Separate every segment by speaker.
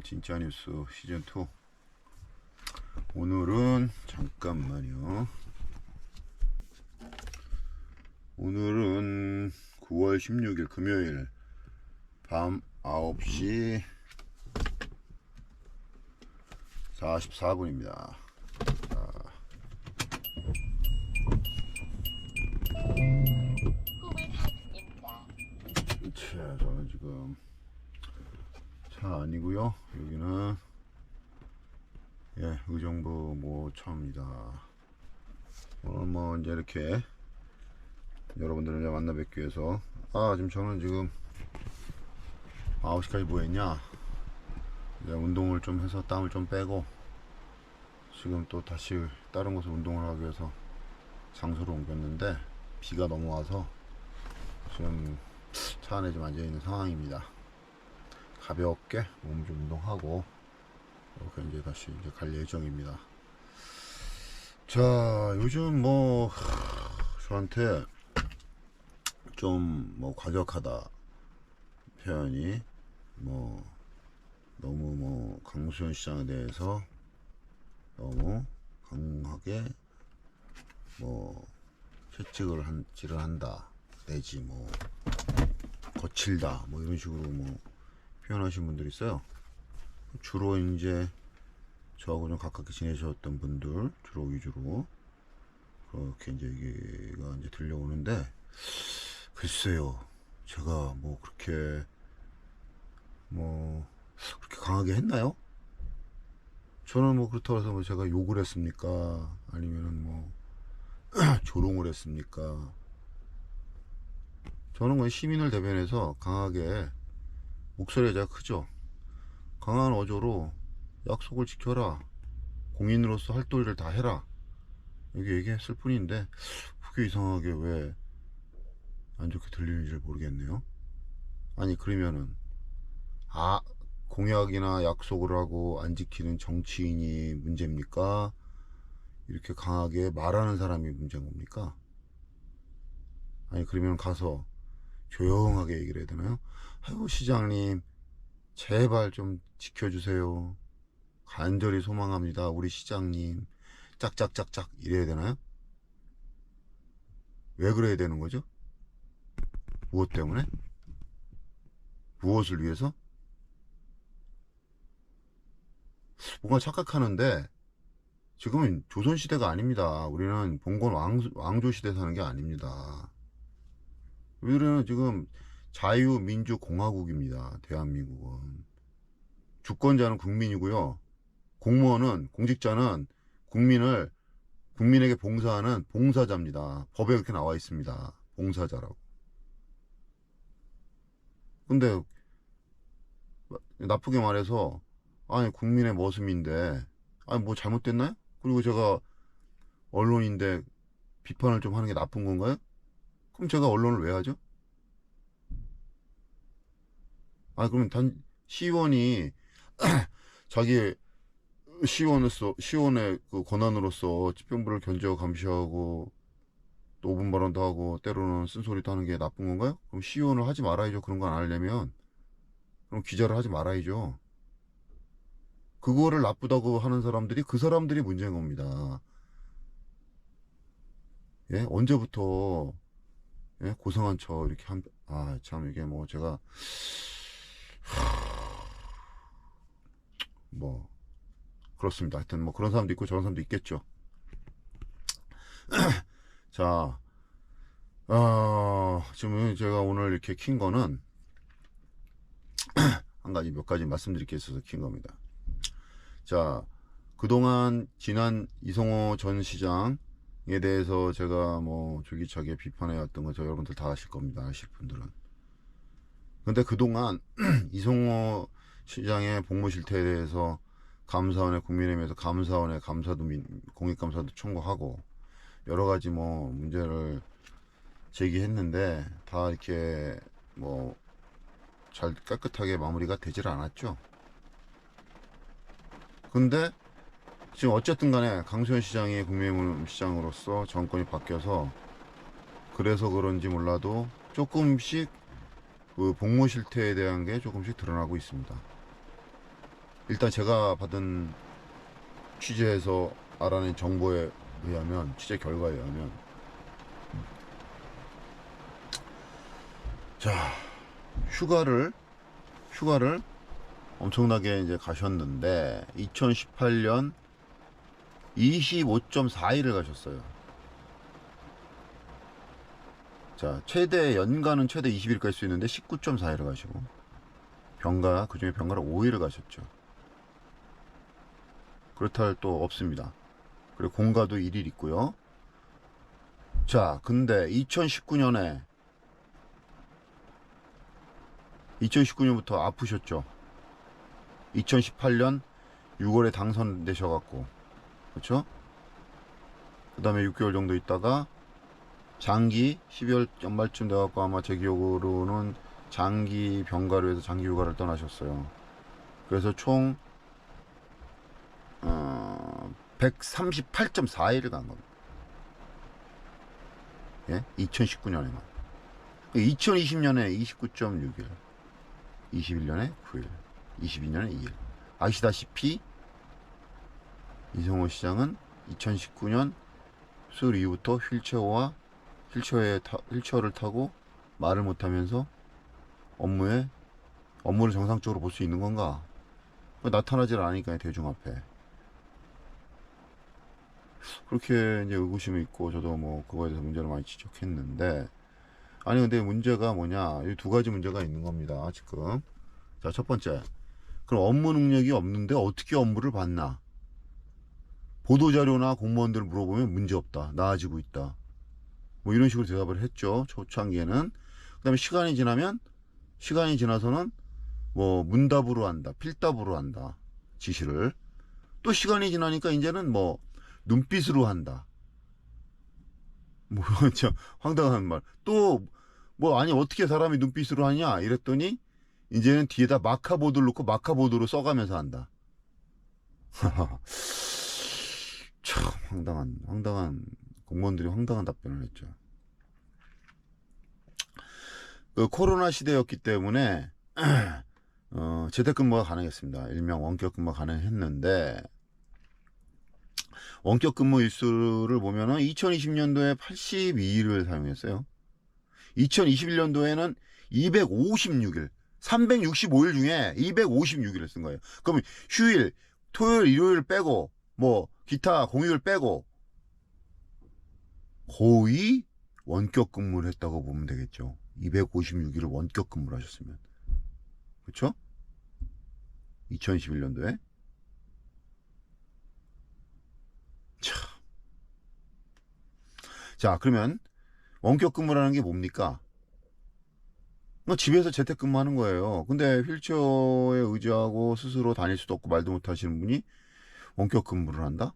Speaker 1: 진짜 뉴스 시즌2. 오늘은 잠깐만요. 오늘은 9월 16일 금요일 밤 9시 44분입니다. 자, 저는 지금 차 아니고요. 여기는 의정부 모처입니다. 오늘 뭐 이제 이렇게 여러분들을 이제 만나 뵙기 위해서 지금 저는 지금 9시까지 뭐 했냐, 이제 운동을 좀 해서 땀을 좀 빼고 지금 또 다시 다른 곳에 운동을 하기 위해서 장소를 옮겼는데 비가 너무 와서 지금 차 안에 좀 앉아 있는 상황입니다. 가볍게 몸 좀 운동하고 이렇게 이제 다시 이제 갈 예정입니다. 자, 요즘 뭐 저한테 좀 뭐 과격하다 표현이 뭐 너무 뭐 강수현 시장에 대해서 너무 강하게 뭐 채찍을 한다 내지 뭐 거칠다 뭐 이런 식으로 뭐 표현하신 분들이 있어요. 주로 이제 저하고 좀 가깝게 지내셨던 분들 주로 위주로 그렇게 이제 얘기가 이제 들려오는데, 글쎄요, 제가 뭐 그렇게 강하게 했나요? 저는 뭐 그렇다고 해서 뭐 제가 욕을 했습니까? 아니면은 뭐 조롱을 했습니까? 저는 뭐 시민을 대변해서 강하게 목소리가 제가 크죠. 강한 어조로 약속을 지켜라, 공인으로서 할 도리를 다 해라, 이렇게 얘기했을 뿐인데 그게 이상하게 왜 안 좋게 들리는지 모르겠네요. 아니 그러면은 공약이나 약속을 하고 안 지키는 정치인이 문제입니까? 이렇게 강하게 말하는 사람이 문제인 겁니까? 아니 그러면 가서 조용하게 얘기를 해야 되나요? 아이고 시장님 제발 좀 지켜주세요, 간절히 소망합니다 우리 시장님, 짝짝짝짝 이래야 되나요? 왜 그래야 되는 거죠? 무엇 때문에? 무엇을 위해서? 뭔가 착각하는데 지금은 조선시대가 아닙니다. 우리는 봉건 왕조시대 사는 게 아닙니다. 우리는 지금 자유민주공화국입니다. 대한민국은. 주권자는 국민이고요. 공무원은, 공직자는 국민에게 봉사하는 봉사자입니다. 법에 그렇게 나와 있습니다. 봉사자라고. 근데 나쁘게 말해서 아니 국민의 머슴인데 아니 뭐 잘못됐나요? 그리고 제가 언론인데 비판을 좀 하는 게 나쁜 건가요? 그럼 제가 언론을 왜 하죠? 그러면 시의원이 자기 시의원의 그 권한으로서 집행부를 견제하고 감시하고 또 5분 발언도 하고 때로는 쓴소리도 하는 게 나쁜 건가요? 그럼 시의원을 하지 말아야죠. 그런 거 안 하려면. 그럼 기자를 하지 말아야죠. 그거를 나쁘다고 하는 사람들이 그 사람들이 문제인 겁니다. 예? 언제부터 고상한 척 이렇게 참 이게 뭐 제가 뭐 그렇습니다. 하여튼 뭐 그런 사람도 있고 저런 사람도 있겠죠. 자, 지금 제가 오늘 이렇게 킨 거는 몇 가지 말씀드릴 게 있어서 킨 겁니다. 자, 그동안 지난 이성호 전 시장에 대해서 제가 뭐 줄기차게 비판해왔던 거 여러분들 다 아실 겁니다. 아실 분들은. 근데 그동안 이성호 시장의 복무 실태에 대해서 감사원에, 국민의힘에서 감사원에 공익감사도 청구하고 여러 가지 뭐 문제를 제기했는데 다 이렇게 뭐 잘 깨끗하게 마무리가 되질 않았죠. 근데 지금 어쨌든 간에 강수현 시장이 국민의힘 시장으로서 정권이 바뀌어서 그래서 그런지 몰라도 조금씩 그 복무 실태에 대한 게 조금씩 드러나고 있습니다. 일단 제가 받은 취재에서 알아낸 정보에 의하면, 취재 결과에 의하면, 자, 휴가를 엄청나게 이제 가셨는데, 2018년 25.4일을 가셨어요. 자, 연간은 최대 20일 갈 수 있는데 19.4일을 가시고, 그중에 병가를 5일을 가셨죠. 그렇다 할 또 없습니다. 그리고 공가도 1일 있고요. 자, 근데 2019년부터 아프셨죠. 2018년 6월에 당선되셔갖고, 그렇죠? 그 다음에 6개월 정도 있다가 장기 12월 연말쯤 돼갖고 아마 제 기억으로는 장기 병가로 해서 장기 휴가를 떠나셨어요. 그래서 총 138.4일을 간 겁니다. 예? 2019년에만. 2020년에 29.6일, 21년에 9일, 22년에 2일. 아시다시피 이성호 시장은 2019년 수요일 이후부터 휠체어를 타고 말을 못하면서 업무를 정상적으로 볼 수 있는 건가? 나타나질 않으니까 대중 앞에. 그렇게 이제 의구심이 있고, 저도 뭐 그거에 대해서 문제를 많이 지적했는데, 아니 근데 문제가 뭐냐, 이 두 가지 문제가 있는 겁니다 지금. 자, 첫 번째, 그럼 업무 능력이 없는데 어떻게 업무를 받나? 보도자료나 공무원들 물어보면 문제없다, 나아지고 있다, 뭐 이런 식으로 대답을 했죠, 초창기에는. 그 다음에 시간이 지나서는 뭐 문답으로 한다, 필답으로 한다, 지시를. 또 시간이 지나니까 이제는 뭐 눈빛으로 한다. 뭐 참 황당한 말. 또 뭐 아니 어떻게 사람이 눈빛으로 하냐 이랬더니 이제는 뒤에다 마카보드를 놓고 마카보드로 써가면서 한다. 참 황당한 공무원들이 황당한 답변을 했죠. 그 코로나 시대였기 때문에 재택근무가 가능했습니다. 일명 원격근무가 가능했는데, 원격근무 일수를 보면은 2020년도에 82일을 사용했어요. 2021년도에는 256일, 365일 중에 256일을 쓴 거예요. 그러면 휴일, 토요일, 일요일 빼고, 뭐, 기타 공휴일 빼고, 거의 원격 근무를 했다고 보면 되겠죠. 256일을 원격 근무를 하셨으면. 그쵸? 2021년도에. 자, 그러면 원격 근무라는 게 뭡니까? 집에서 재택근무하는 거예요. 근데 휠체어에 의지하고 스스로 다닐 수도 없고 말도 못 하시는 분이 원격 근무를 한다?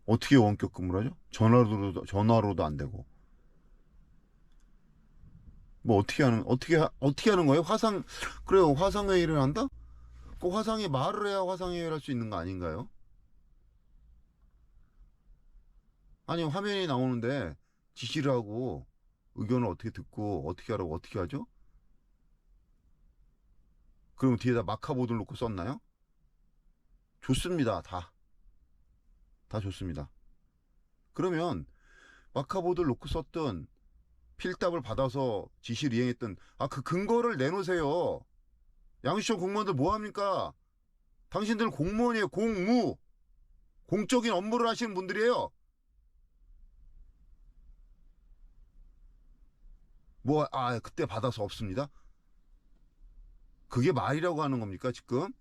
Speaker 1: 어떻게 원격 근무를 하죠? 전화로도 안 되고. 뭐 어떻게 하는 거예요? 그래요. 화상회의를 한다? 그 화상에 말을 해야 화상회의를 할 수 있는 거 아닌가요? 아니, 화면이 나오는데 지시를 하고 의견을 어떻게 듣고 어떻게 하라고 어떻게 하죠? 그럼 뒤에다 마카보드를 놓고 썼나요? 좋습니다. 다 좋습니다. 그러면 마카보드를 놓고 썼던, 필답을 받아서 지시를 이행했던, 그 근거를 내놓으세요. 양시청 공무원들 뭐합니까? 당신들은 공무원이에요. 공적인 업무를 하시는 분들이에요. 그때 받아서 없습니다. 그게 말이라고 하는 겁니까, 지금?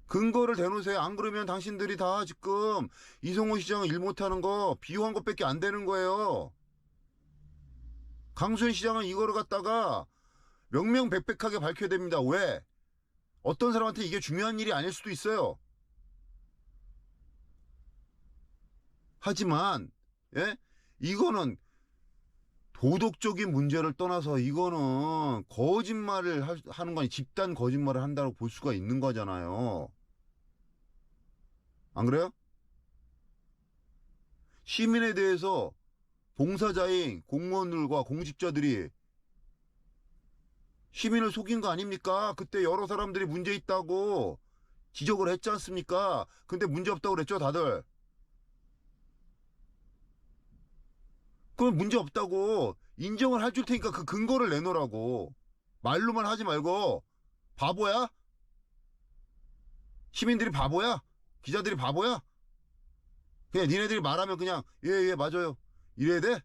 Speaker 1: 근거를 대놓으세요. 안 그러면 당신들이 다 지금 이성호 시장은 일 못하는 거 비호한 것밖에 안 되는 거예요. 강수현 시장은 이거를 갖다가 명명백백하게 밝혀야 됩니다. 왜? 어떤 사람한테 이게 중요한 일이 아닐 수도 있어요. 하지만 이거는 도덕적인 문제를 떠나서 이거는 거짓말을 하는 거 아니, 집단 거짓말을 한다고 볼 수가 있는 거잖아요. 안 그래요? 시민에 대해서 봉사자인 공무원들과 공직자들이 시민을 속인 거 아닙니까? 그때 여러 사람들이 문제 있다고 지적을 했지 않습니까? 근데 문제 없다고 그랬죠, 다들. 그럼 문제 없다고 인정을 해줄 테니까 그 근거를 내놓으라고. 말로만 하지 말고. 바보야? 시민들이 바보야? 기자들이 바보야? 그냥 니네들이 말하면 그냥 예, 예, 맞아요. 이래야 돼?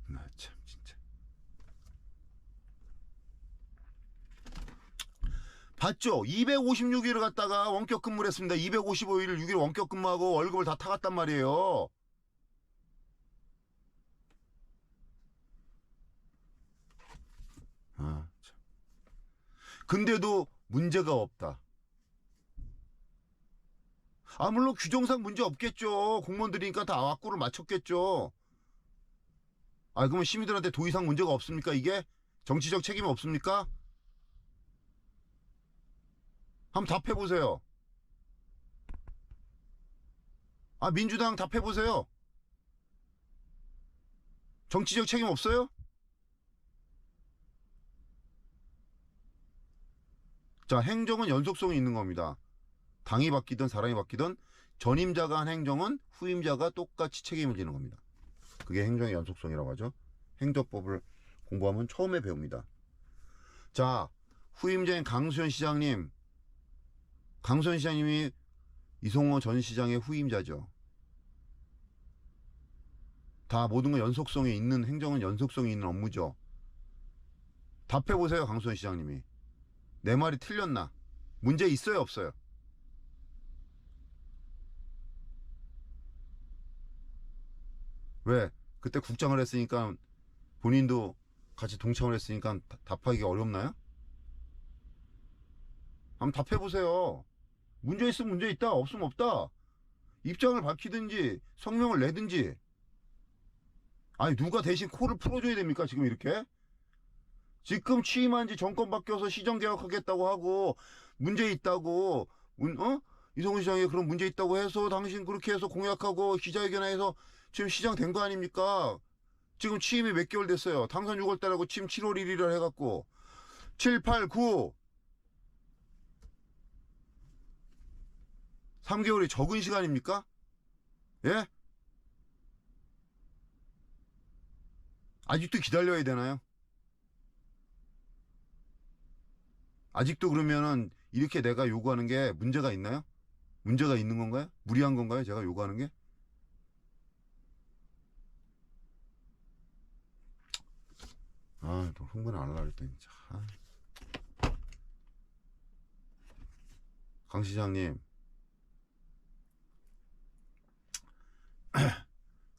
Speaker 1: 나 참 진짜. 봤죠? 256일을 갖다가 원격 근무를 했습니다. 255일, 6일 원격 근무하고 월급을 다 타갔단 말이에요. 아, 참. 근데도 문제가 없다. 아, 물론 규정상 문제 없겠죠. 공무원들이니까 다 악구를 맞췄겠죠. 아, 그러면 시민들한테 도 이상 문제가 없습니까, 이게? 정치적 책임이 없습니까? 한번 답해보세요. 아, 민주당 답해보세요. 정치적 책임 없어요? 자, 행정은 연속성이 있는 겁니다. 당이 바뀌든 사람이 바뀌든 전임자가 한 행정은 후임자가 똑같이 책임을 지는 겁니다. 그게 행정의 연속성이라고 하죠. 행정법을 공부하면 처음에 배웁니다. 자, 후임자인 강수현 시장님. 강수현 시장님이 이성호 전 시장의 후임자죠. 다 모든 건 연속성이 있는, 행정은 연속성이 있는 업무죠. 답해보세요, 강수현 시장님이. 내 말이 틀렸나? 문제 있어요, 없어요? 왜? 그때 국장을 했으니까 본인도 같이 동참을 했으니까 답하기가 어렵나요? 한번 답해보세요. 문제 있으면 문제 있다, 없으면 없다. 입장을 밝히든지 성명을 내든지. 아니, 누가 대신 코를 풀어줘야 됩니까, 지금 이렇게? 지금 취임한 지 정권 바뀌어서 시정 개혁하겠다고 하고 문제 있다고, 이성훈 시장이 그런 문제 있다고 해서 당신 그렇게 해서 공약하고 기자회견에서 지금 시장 된 거 아닙니까? 지금 취임이 몇 개월 됐어요. 당선 6월 달하고 취임 7월 1일을 해갖고 7, 8, 9 3개월이 적은 시간입니까? 예? 아직도 기다려야 되나요? 아직도 그러면은 이렇게 내가 요구하는 게 문제가 있나요? 문제가 있는 건가요? 무리한 건가요? 제가 요구하는 게? 아, 또 흥분 안 하려고 했더니. 참. 강 시장님.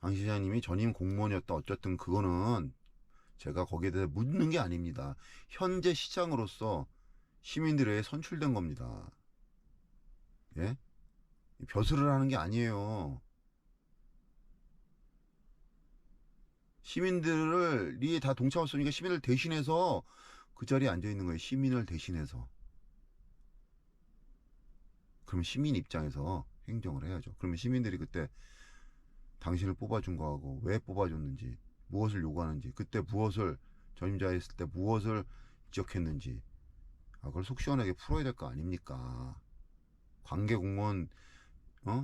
Speaker 1: 강 시장님이 전임 공무원이었다. 어쨌든 그거는 제가 거기에 대해서 묻는 게 아닙니다. 현재 시장으로서 시민들에 선출된 겁니다. 예? 벼슬을 하는 게 아니에요. 시민들이 다 동참했으니까 시민을 대신해서 그 자리에 앉아 있는 거예요. 시민을 대신해서. 그러면 시민 입장에서 행정을 해야죠. 그러면 시민들이 그때 당신을 뽑아준 거하고 왜 뽑아줬는지, 무엇을 요구하는지, 그때 무엇을 전임자 했을 때 무엇을 지적했는지, 그걸 속 시원하게 풀어야 될 거 아닙니까? 관계 공무원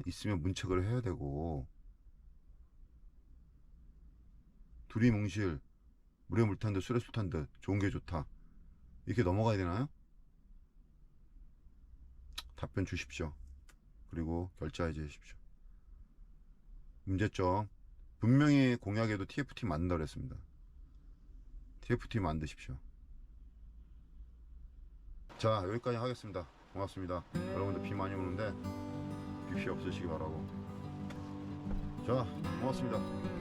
Speaker 1: 있으면 문책을 해야 되고, 둘이 뭉실 물에 물 탄 듯 술에 술 탄 듯 좋은 게 좋다, 이렇게 넘어가야 되나요? 답변 주십시오. 그리고 결자해제 하십시오. 문제점 분명히 공약에도 TFT 만든다고 그랬습니다. TFT 만드십시오. 자, 여기까지 하겠습니다. 고맙습니다. 여러분들 비 많이 오는데 비 피해 없으시기 바라고. 자, 고맙습니다.